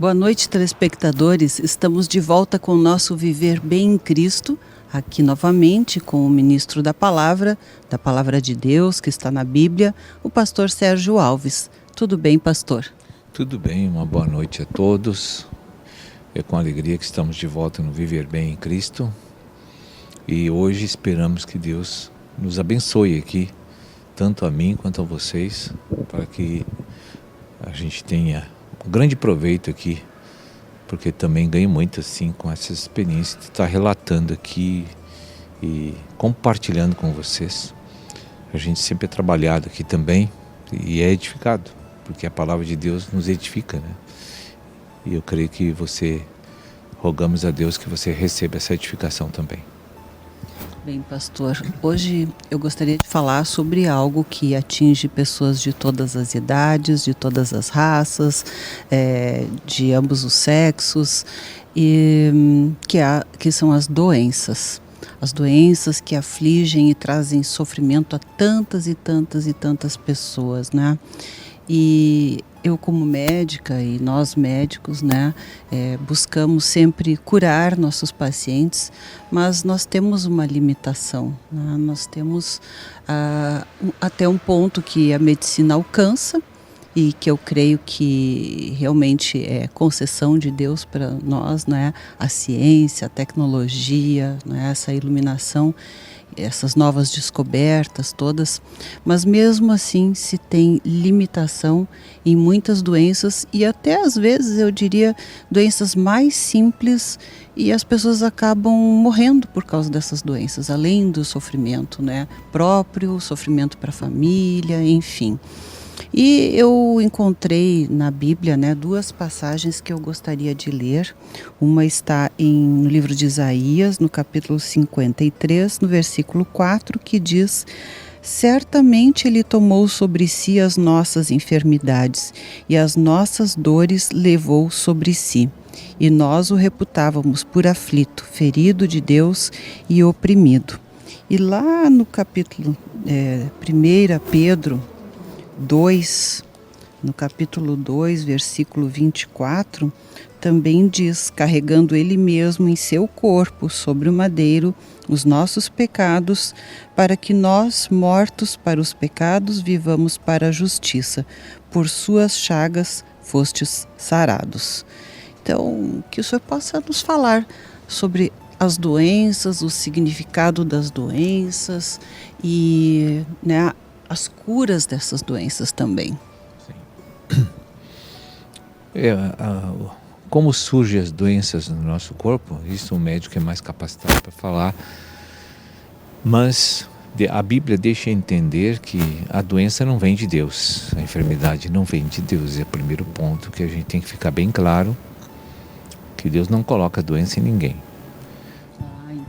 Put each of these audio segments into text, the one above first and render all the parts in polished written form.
Boa noite, telespectadores. Estamos de volta com o nosso Viver Bem em Cristo, aqui novamente com o ministro da Palavra de Deus, que está na Bíblia, o pastor Sérgio Alves. Tudo bem, pastor? Tudo bem, uma boa noite a todos. É com alegria que estamos de volta no Viver Bem em Cristo. E hoje esperamos que Deus nos abençoe aqui, tanto a mim quanto a vocês, para que a gente tenha um grande proveito aqui, porque também ganho muito assim com essa experiência de estar relatando aqui e compartilhando com vocês. A gente sempre é trabalhado aqui também e é edificado, porque a palavra de Deus nos edifica, né? E eu creio que rogamos a Deus que você receba essa edificação também. Bem, pastor, hoje eu gostaria de falar sobre algo que atinge pessoas de todas as idades, de todas as raças, de ambos os sexos, e que são as doenças. As doenças que afligem e trazem sofrimento a tantas e tantas e tantas pessoas, né? E eu, como médica, e nós médicos, né, buscamos sempre curar nossos pacientes, mas nós temos uma limitação, né? Nós temos até um ponto que a medicina alcança, e que eu creio que realmente é concessão de Deus para nós, né? A ciência, a tecnologia, né? Essa iluminação, essas novas descobertas todas, mas mesmo assim se tem limitação em muitas doenças e até às vezes eu diria doenças mais simples, e as pessoas acabam morrendo por causa dessas doenças, além do sofrimento, né, próprio, sofrimento para a família, enfim. E eu encontrei na Bíblia, né, duas passagens que eu gostaria de ler. Uma está no livro de Isaías, no capítulo 53, no versículo 4, que diz: "Certamente Ele tomou sobre si as nossas enfermidades e as nossas dores levou sobre si. E nós o reputávamos por aflito, ferido de Deus e oprimido." E lá no capítulo 1 Pedro 2, no capítulo 2, versículo 24, também diz: "Carregando Ele mesmo em seu corpo sobre o madeiro os nossos pecados, para que nós, mortos para os pecados, vivamos para a justiça. Por suas chagas fostes sarados." Então, que o Senhor possa nos falar sobre as doenças, o significado das doenças e, né, as curas dessas doenças também. Sim. Como surgem as doenças no nosso corpo, isso o médico é mais capacitado para falar, mas a Bíblia deixa entender que a doença não vem de Deus, a enfermidade não vem de Deus. É o primeiro ponto que a gente tem que ficar bem claro, que Deus não coloca doença em ninguém.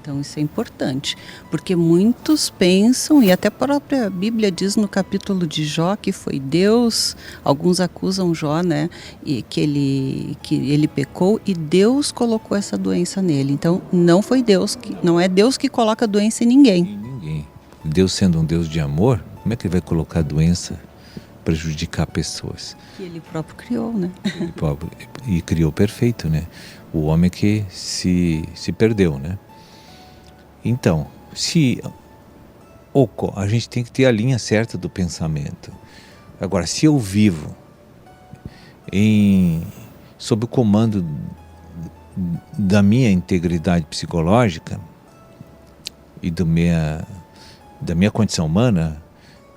Então isso é importante, porque muitos pensam, e até a própria Bíblia diz no capítulo de Jó que foi Deus, alguns acusam Jó, né, e que ele pecou e Deus colocou essa doença nele. Então não foi Deus, não é Deus que coloca doença em ninguém. Ninguém. Deus, sendo um Deus de amor, como é que ele vai colocar doença, prejudicar pessoas? Que ele próprio criou, né? Ele próprio, e criou perfeito, né? O homem que se perdeu, né? Então, a gente tem que ter a linha certa do pensamento. Agora, se eu vivo sob o comando da minha integridade psicológica e da minha condição humana,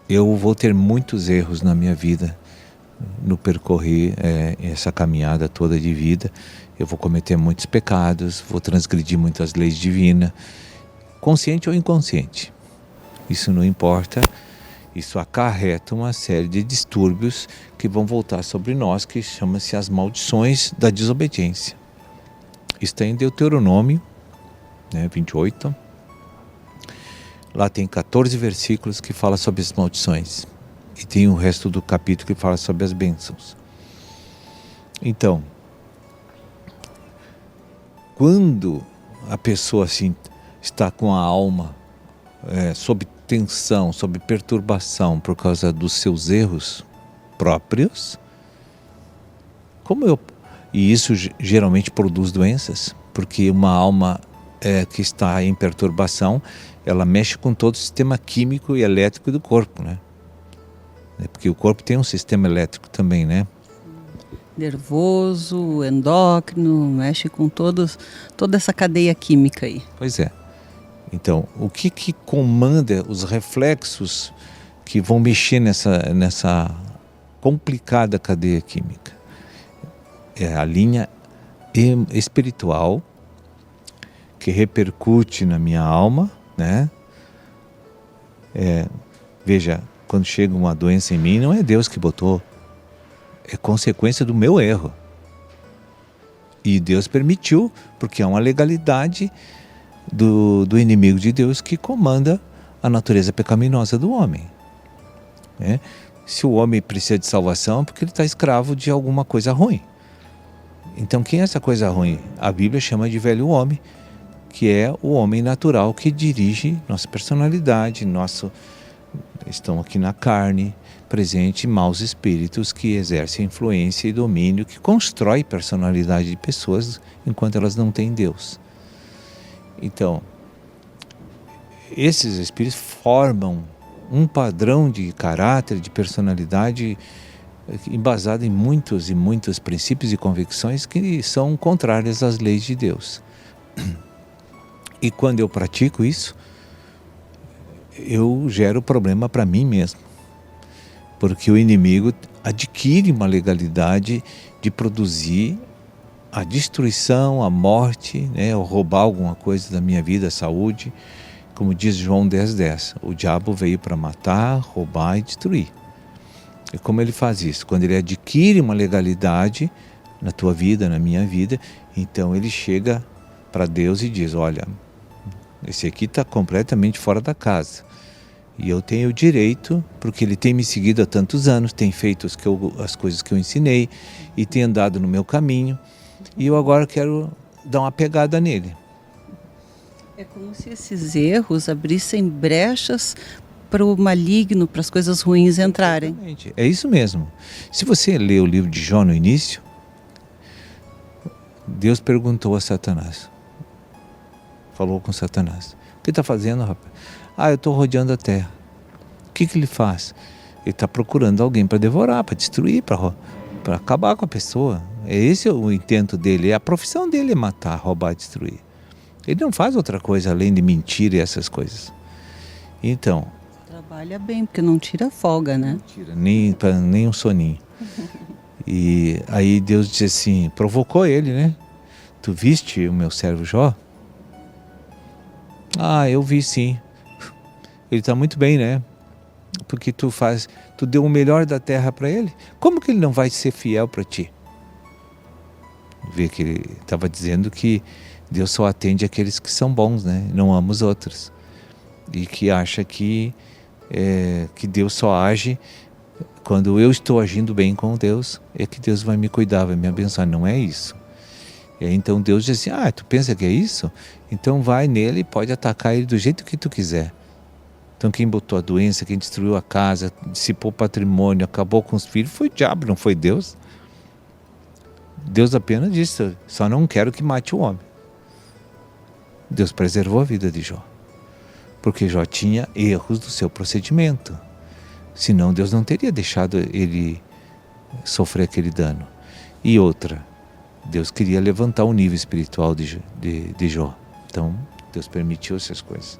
eu vou ter muitos erros na minha vida, no percorrer essa caminhada toda de vida. Eu vou cometer muitos pecados, vou transgredir muitas leis divinas, consciente ou inconsciente, isso não importa. Isso acarreta uma série de distúrbios que vão voltar sobre nós, que chama-se as maldições da desobediência. Está em Deuteronômio, 28. Lá tem 14 versículos que falam sobre as maldições, e tem o resto do capítulo que fala sobre as bênçãos. Então, quando a pessoa assim está com a alma sob tensão, sob perturbação por causa dos seus erros próprios, como E isso geralmente produz doenças, porque uma alma que está em perturbação, ela mexe com todo o sistema químico e elétrico do corpo, né? Porque o corpo tem um sistema elétrico também, né? Nervoso, endócrino, mexe com toda essa cadeia química aí. Pois é. Então, o que comanda os reflexos que vão mexer nessa complicada cadeia química? É a linha espiritual que repercute na minha alma, né? Veja, quando chega uma doença em mim, não é Deus que botou, é consequência do meu erro. E Deus permitiu, porque é uma legalidade do inimigo de Deus que comanda a natureza pecaminosa do homem, né? Se o homem precisa de salvação é porque ele está escravo de alguma coisa ruim. Então quem é essa coisa ruim? A Bíblia chama de velho homem, que é o homem natural que dirige nossa personalidade, estão aqui na carne, presente maus espíritos que exercem influência e domínio, que constrói personalidade de pessoas enquanto elas não têm Deus. Então, esses espíritos formam um padrão de caráter, de personalidade embasado em muitos e muitos princípios e convicções que são contrárias às leis de Deus. E quando eu pratico isso, eu gero problema para mim mesmo, porque o inimigo adquire uma legalidade de produzir a destruição, a morte, né, ou roubar alguma coisa da minha vida, a saúde. Como diz João 10:10, o diabo veio para matar, roubar e destruir. E como ele faz isso? Quando ele adquire uma legalidade na tua vida, na minha vida, então ele chega para Deus e diz, olha, esse aqui está completamente fora da casa. E eu tenho o direito, porque ele tem me seguido há tantos anos, tem feito as coisas que eu ensinei e tem andado no meu caminho. E eu agora quero dar uma pegada nele. É como se esses erros abrissem brechas para o maligno, para as coisas ruins entrarem. Exatamente. É isso mesmo. Se você lê o livro de Jó no início, Deus perguntou a Satanás. Falou com Satanás. O que está fazendo, rapaz? Eu estou rodeando a terra. O que ele faz? Ele está procurando alguém para devorar, para destruir, para acabar com a pessoa. Esse é o intento dele. A profissão dele é matar, roubar, destruir. Ele não faz outra coisa além de mentir e essas coisas. Então... Trabalha bem, porque não tira folga, né? Não tira nem um soninho. E aí Deus disse assim, provocou ele, né? Tu viste o meu servo Jó? Eu vi sim. Ele está muito bem, né? Porque tu deu o melhor da terra para ele. Como que ele não vai ser fiel para ti? Vê que ele estava dizendo que Deus só atende aqueles que são bons, né? Não ama os outros. E que acha que Deus só age quando eu estou agindo bem com Deus, é que Deus vai me cuidar, vai me abençoar. Não é isso. E aí, então Deus diz assim, tu pensa que é isso? Então vai nele e pode atacar ele do jeito que tu quiser. Então quem botou a doença, quem destruiu a casa, dissipou o patrimônio, acabou com os filhos, foi o diabo, não foi Deus. Deus apenas disse, só não quero que mate o homem. Deus preservou a vida de Jó, porque Jó tinha erros do seu procedimento. Senão Deus não teria deixado ele sofrer aquele dano. E outra, Deus queria levantar o nível espiritual de Jó. Então Deus permitiu essas coisas.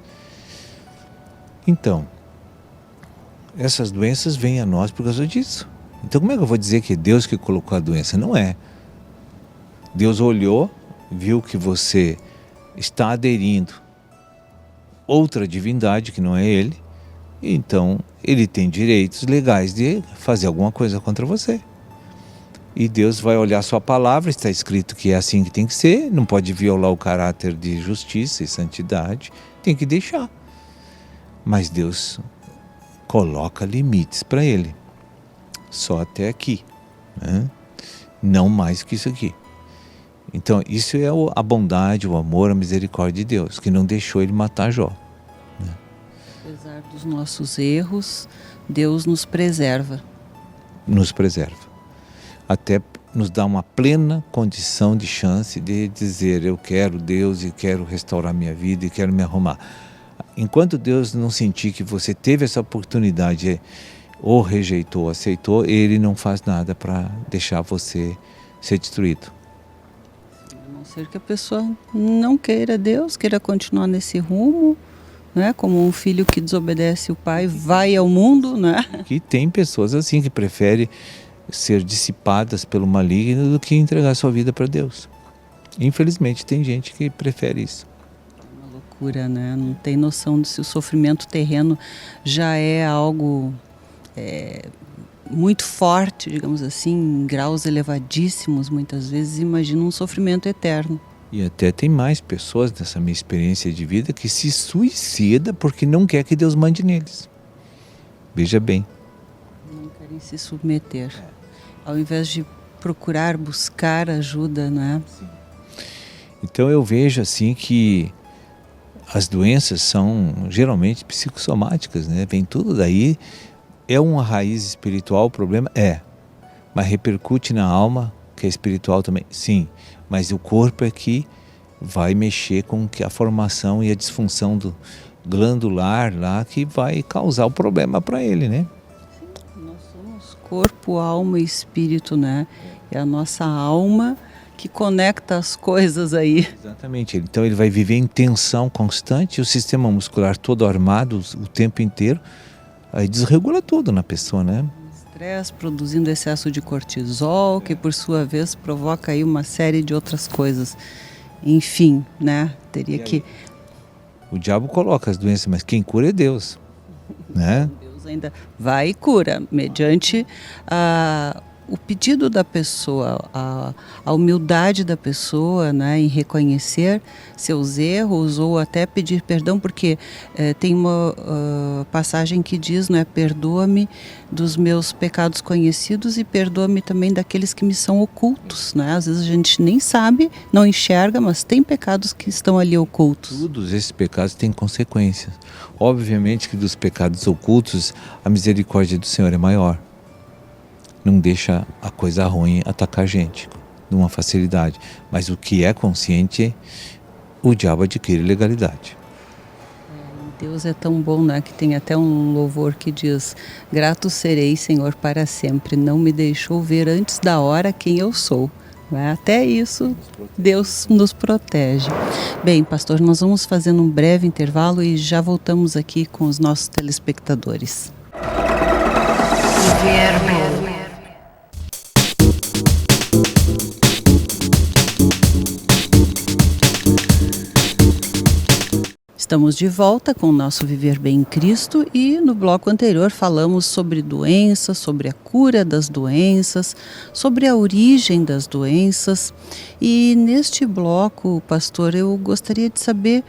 Então, essas doenças vêm a nós por causa disso. Então como é que eu vou dizer que é Deus que colocou a doença? Não é. Deus olhou, viu que você está aderindo outra divindade que não é Ele, então Ele tem direitos legais de fazer alguma coisa contra você. E Deus vai olhar sua palavra, está escrito que é assim que tem que ser, não pode violar o caráter de justiça e santidade, tem que deixar. Mas Deus coloca limites para ele, só até aqui, né? Não mais que isso aqui. Então isso é a bondade, o amor, a misericórdia de Deus, que não deixou ele matar Jó, né? Apesar dos nossos erros, Deus nos preserva. Nos preserva. Até nos dá uma plena condição de chance de dizer: eu quero Deus e quero restaurar minha vida e quero me arrumar. Enquanto Deus não sentir que você teve essa oportunidade, ou rejeitou, aceitou, Ele não faz nada para deixar você ser destruído. A não ser que a pessoa não queira Deus, queira continuar nesse rumo, né? Como um filho que desobedece o pai vai ao mundo, né? Que tem pessoas assim que preferem ser dissipadas pelo maligno do que entregar sua vida para Deus. Infelizmente tem gente que prefere isso. Uma loucura, né? Não tem noção de se o sofrimento terreno já é algo muito forte, digamos assim, em graus elevadíssimos muitas vezes. Imagina um sofrimento eterno. E até tem mais pessoas nessa minha experiência de vida que se suicida porque não quer que Deus mande neles. Veja bem. Não querem se submeter. Ao invés de procurar, buscar ajuda, né? Sim. Então eu vejo assim que as doenças são geralmente psicossomáticas, né? Vem tudo daí. É uma raiz espiritual o problema? É. Mas repercute na alma, que é espiritual também? Sim. Mas o corpo é que vai mexer com a formação e a disfunção do glandular lá, que vai causar o problema para ele, né? Nós somos corpo, alma e espírito, né? É a nossa alma que conecta as coisas aí. Exatamente. Então ele vai viver em tensão constante, o sistema muscular todo armado o tempo inteiro, aí desregula tudo na pessoa, né? Estresse produzindo excesso de cortisol, que por sua vez provoca aí uma série de outras coisas. Enfim, né? Teria que... O diabo coloca as doenças, mas quem cura é Deus, né? Deus ainda vai e cura, mediante o pedido da pessoa, a humildade da pessoa, né, em reconhecer seus erros ou até pedir perdão, porque tem uma passagem que diz, né, perdoa-me dos meus pecados conhecidos e perdoa-me também daqueles que me são ocultos, né? Às vezes a gente nem sabe, não enxerga, mas tem pecados que estão ali ocultos. Todos esses pecados têm consequências. Obviamente que dos pecados ocultos a misericórdia do Senhor é maior. Não deixa a coisa ruim atacar a gente numa facilidade. Mas o que é consciente, o diabo adquire legalidade. Deus é tão bom, né? Que tem até um louvor que diz: grato serei, Senhor, para sempre. Não me deixou ver antes da hora quem eu sou. Né? Até isso, Deus nos protege. Bem, pastor, nós vamos fazendo um breve intervalo e já voltamos aqui com os nossos telespectadores. Viver bem. Estamos de volta com o nosso Viver Bem em Cristo e no bloco anterior falamos sobre doenças, sobre a cura das doenças, sobre a origem das doenças. E neste bloco, pastor, eu gostaria de saber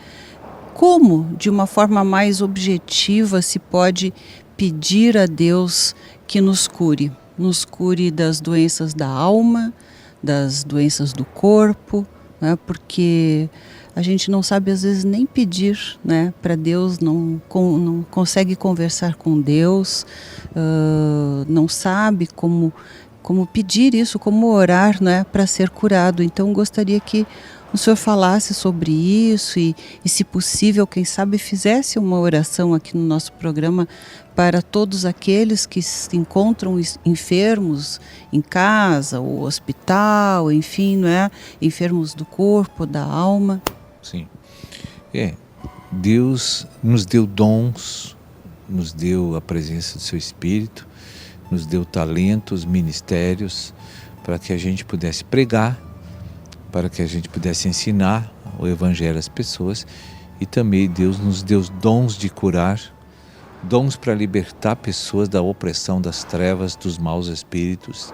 como, de uma forma mais objetiva, se pode pedir a Deus que nos cure das doenças da alma, das doenças do corpo, né? Porque a gente não sabe às vezes nem pedir, né, para Deus, não consegue conversar com Deus, não sabe como pedir isso, como orar, né, para ser curado. Então gostaria que o senhor falasse sobre isso e se possível, quem sabe, fizesse uma oração aqui no nosso programa para todos aqueles que se encontram enfermos em casa, ou hospital, enfim, não é? Enfermos do corpo, da alma. Sim. Deus nos deu dons, nos deu a presença do seu Espírito, nos deu talentos, ministérios, para que a gente pudesse pregar, para que a gente pudesse ensinar o Evangelho às pessoas, e também Deus nos deu dons de curar, dons para libertar pessoas da opressão das trevas, dos maus espíritos.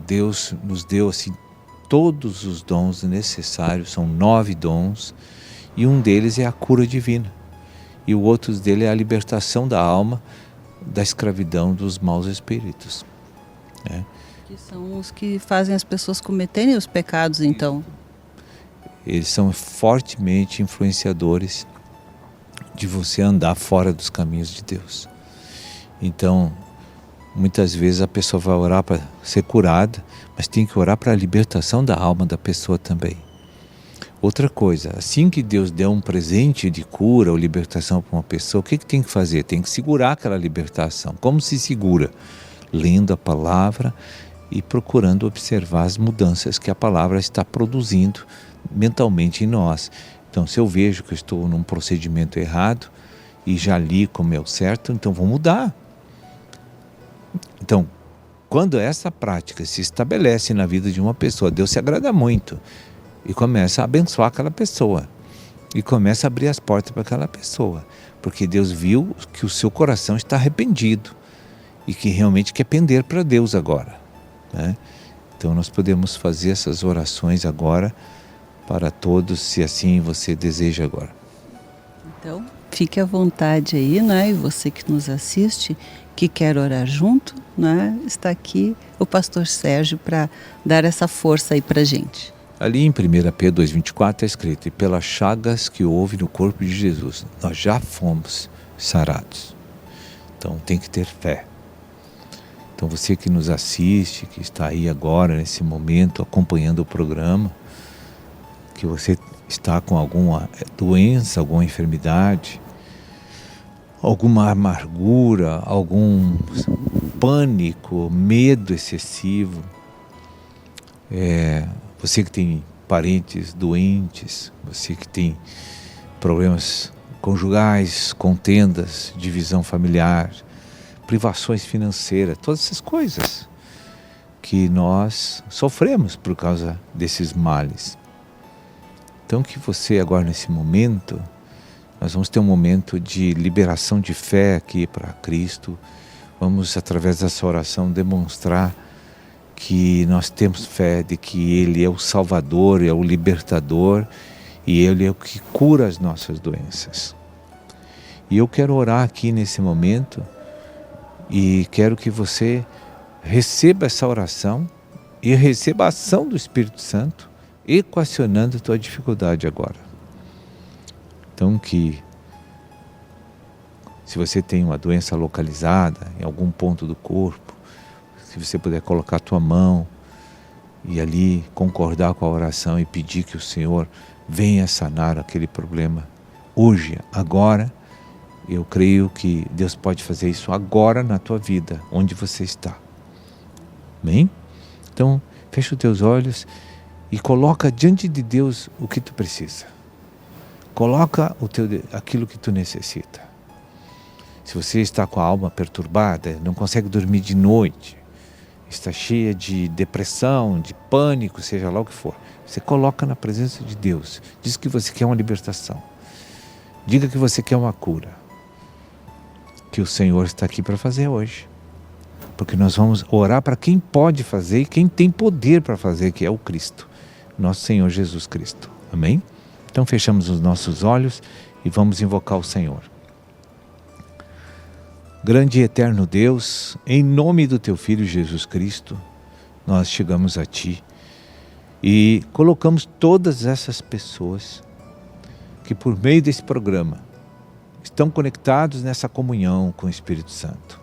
Deus nos deu assim todos os dons necessários, são 9 dons, e um deles é a cura divina, e o outro dele é a libertação da alma da escravidão dos maus espíritos. Que são os que fazem as pessoas cometerem os pecados, então. Eles são fortemente influenciadores de você andar fora dos caminhos de Deus. Então, Muitas vezes a pessoa vai orar para ser curada, mas tem que orar para a libertação da alma da pessoa também. Outra coisa, assim que Deus der um presente de cura ou libertação para uma pessoa, o que tem que fazer? Tem que segurar aquela libertação. Como se segura? Lendo a palavra e procurando observar as mudanças que a palavra está produzindo mentalmente em nós. Então, se eu vejo que eu estou num procedimento errado e já li como é o certo, então vou mudar. Então, quando essa prática se estabelece na vida de uma pessoa, Deus se agrada muito e começa a abençoar aquela pessoa e começa a abrir as portas para aquela pessoa, porque Deus viu que o seu coração está arrependido e que realmente quer pender para Deus agora, né? Então nós podemos fazer essas orações agora para todos, se assim você deseja agora. Então, fique à vontade aí, né? E você que nos assiste, que quer orar junto, né? Está aqui o pastor Sérgio para dar essa força aí para a gente. Ali em 1 Pedro 2,24 está escrito: e pelas chagas que houve no corpo de Jesus, nós já fomos sarados. Então tem que ter fé. Então você que nos assiste, que está aí agora, nesse momento, acompanhando o programa, que você está com alguma doença, alguma enfermidade, alguma amargura, algum pânico, medo excessivo, você que tem parentes doentes, você que tem problemas conjugais, contendas, divisão familiar, privações financeiras, todas essas coisas que nós sofremos por causa desses males. Então que você agora nesse momento, nós vamos ter um momento de liberação de fé aqui para Cristo. Vamos, através dessa oração, demonstrar que nós temos fé de que Ele é o Salvador, é o Libertador e Ele é o que cura as nossas doenças. E eu quero orar aqui nesse momento e quero que você receba essa oração e receba a ação do Espírito Santo equacionando a tua dificuldade agora. Então que, se você tem uma doença localizada em algum ponto do corpo, se você puder colocar a tua mão e ali concordar com a oração e pedir que o Senhor venha sanar aquele problema hoje, agora, eu creio que Deus pode fazer isso agora na tua vida, onde você está. Amém? Então, fecha os teus olhos e coloca diante de Deus o que tu precisa. Coloca aquilo que tu necessita. Se você está com a alma perturbada, não consegue dormir de noite, está cheia de depressão, de pânico, seja lá o que for, você coloca na presença de Deus. Diz que você quer uma libertação. Diga que você quer uma cura. Que o Senhor está aqui para fazer hoje. Porque nós vamos orar para quem pode fazer e quem tem poder para fazer, que é o Cristo, nosso Senhor Jesus Cristo. Amém? Então fechamos os nossos olhos e vamos invocar o Senhor. Grande e eterno Deus, em nome do Teu Filho Jesus Cristo, nós chegamos a Ti e colocamos todas essas pessoas que por meio desse programa estão conectados nessa comunhão com o Espírito Santo.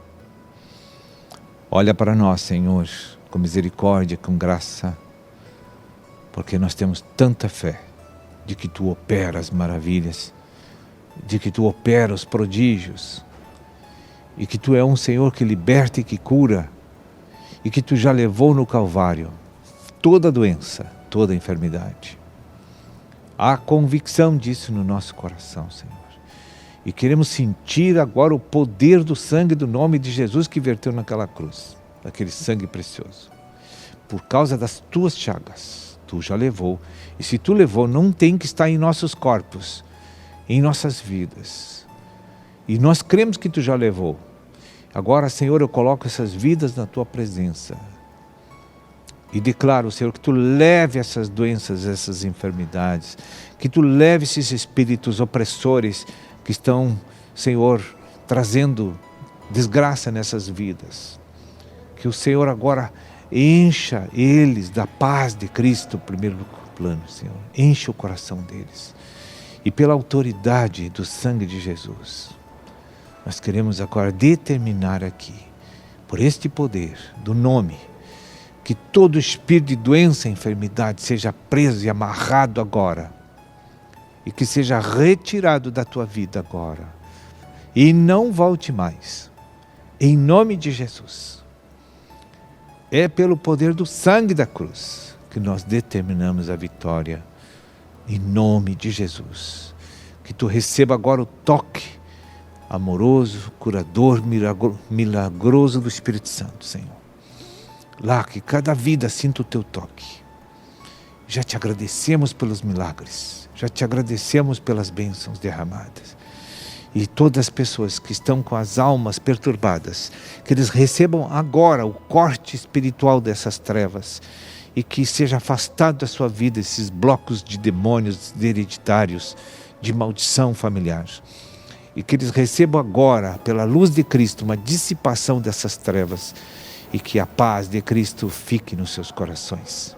Olha para nós, Senhor, com misericórdia, com graça, porque nós temos tanta fé de que Tu operas maravilhas, de que Tu operas os prodígios, e que Tu é um Senhor que liberta e que cura, e que Tu já levou no Calvário toda doença, toda enfermidade. Há convicção disso no nosso coração, Senhor. E queremos sentir agora o poder do sangue do nome de Jesus que verteu naquela cruz, aquele sangue precioso. Por causa das Tuas chagas, Tu já levou. E se Tu levou, não tem que estar em nossos corpos, em nossas vidas. E nós cremos que Tu já levou. Agora, Senhor, eu coloco essas vidas na Tua presença. E declaro, Senhor, que Tu leve essas doenças, essas enfermidades. Que Tu leve esses espíritos opressores que estão, Senhor, trazendo desgraça nessas vidas. Que o Senhor agora encha eles da paz de Cristo, primeiro plano, Senhor. Enche o coração deles. E pela autoridade do sangue de Jesus, nós queremos agora determinar aqui, por este poder do nome, que todo espírito de doença e enfermidade seja preso e amarrado agora, e que seja retirado da tua vida agora, e não volte mais, em nome de Jesus. É pelo poder do sangue da cruz que nós determinamos a vitória, em nome de Jesus. Que tu receba agora o toque amoroso, curador, milagroso do Espírito Santo, Senhor. Lá que cada vida sinta o teu toque. Já te agradecemos pelos milagres, já te agradecemos pelas bênçãos derramadas. E todas as pessoas que estão com as almas perturbadas, que eles recebam agora o corte espiritual dessas trevas e que seja afastado da sua vida esses blocos de demônios hereditários, de maldição familiar. E que eles recebam agora, pela luz de Cristo, uma dissipação dessas trevas e que a paz de Cristo fique nos seus corações.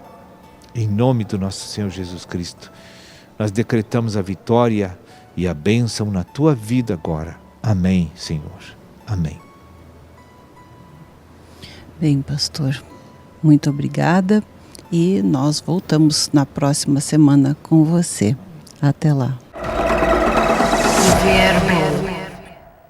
Em nome do nosso Senhor Jesus Cristo, nós decretamos a vitória e a bênção na tua vida agora. Amém, Senhor. Amém. Bem, pastor, muito obrigada e nós voltamos na próxima semana com você. Até lá. Verbo.